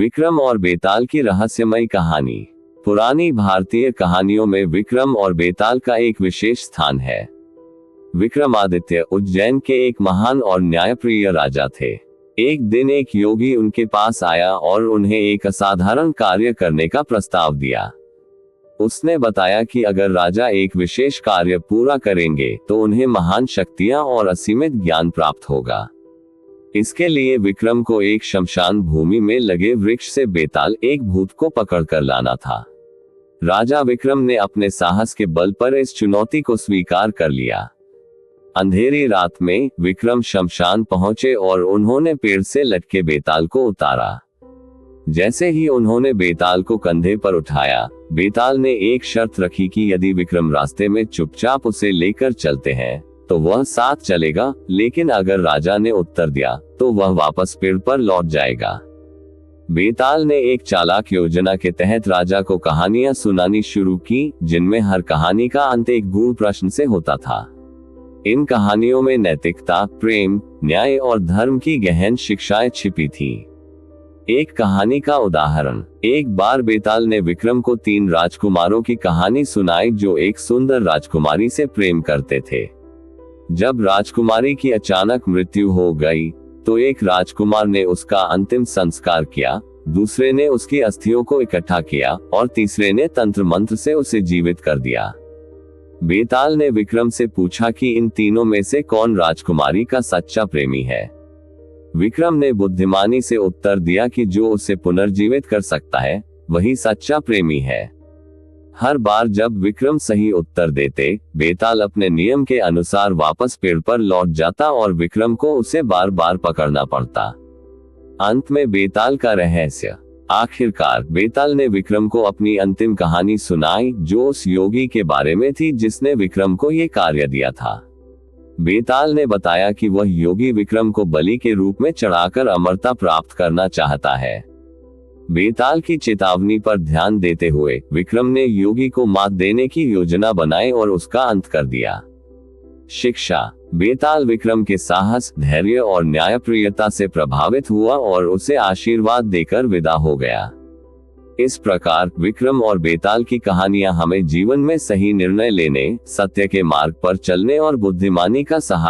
विक्रम और बेताल की रहस्यमयी कहानी। पुरानी भारतीय कहानियों में विक्रम और बेताल का एक विशेष स्थान है। विक्रमादित्य उज्जैन के एक महान और न्यायप्रिय राजा थे। एक दिन एक योगी उनके पास आया और उन्हें एक असाधारण कार्य करने का प्रस्ताव दिया। उसने बताया कि अगर राजा एक विशेष कार्य पूरा करेंगे तो उन्हें महान शक्तियां और असीमित ज्ञान प्राप्त होगा। इसके लिए विक्रम को एक शमशान भूमि में लगे वृक्ष से बेताल एक भूत को पकड़कर लाना था। राजा विक्रम ने अपने साहस के बल पर इस चुनौती को स्वीकार कर लिया। अंधेरी रात में विक्रम शमशान पहुंचे और उन्होंने पेड़ से लटके बेताल को उतारा। जैसे ही उन्होंने बेताल को कंधे पर उठाया, बेताल ने एक शर्त रखी कि यदि विक्रम रास्ते में चुपचाप उसे लेकर चलते हैं तो वह साथ चलेगा, लेकिन अगर राजा ने उत्तर दिया तो वह वापस पेड़ पर लौट जाएगा। बेताल ने एक चालाक योजना के तहत राजा को कहानियां सुनानी शुरू की, जिनमें हर कहानी का अंत एक गूढ़ प्रश्न से होता था। इन कहानियों में नैतिकता, प्रेम, न्याय और धर्म की गहन शिक्षाएं छिपी थी। एक कहानी का उदाहरण। एक बार बेताल ने विक्रम को 3 राजकुमारों की कहानी सुनाई जो एक सुंदर राजकुमारी से प्रेम करते थे। जब राजकुमारी की अचानक मृत्यु हो गई तो एक राजकुमार ने उसका अंतिम संस्कार किया, दूसरे ने उसकी अस्थियों को इकट्ठा किया और तीसरे ने तंत्र मंत्र से उसे जीवित कर दिया। बेताल ने विक्रम से पूछा कि इन तीनों में से कौन राजकुमारी का सच्चा प्रेमी है। विक्रम ने बुद्धिमानी से उत्तर दिया कि जो उसे पुनर्जीवित कर सकता है वही सच्चा प्रेमी है। हर बार जब विक्रम सही उत्तर देते, बेताल अपने नियम के अनुसार वापस पेड़ पर लौट जाता और विक्रम को उसे बार बार पकड़ना पड़ता। अंत में बेताल का रहस्य। आखिरकार बेताल ने विक्रम को अपनी अंतिम कहानी सुनाई, जो उस योगी के बारे में थी जिसने विक्रम को ये कार्य दिया था। बेताल ने बताया कि वह योगी विक्रम को बलि के रूप में चढ़ाकर अमरता प्राप्त करना चाहता है। बेताल की चेतावनी पर ध्यान देते हुए विक्रम ने योगी को मात देने की योजना बनाई और उसका अंत कर दिया। शिक्षा। बेताल विक्रम के साहस, धैर्य और न्यायप्रियता से प्रभावित हुआ और उसे आशीर्वाद देकर विदा हो गया। इस प्रकार विक्रम और बेताल की कहानियां हमें जीवन में सही निर्णय लेने, सत्य के मार्ग पर चलने और बुद्धिमानी का सहारा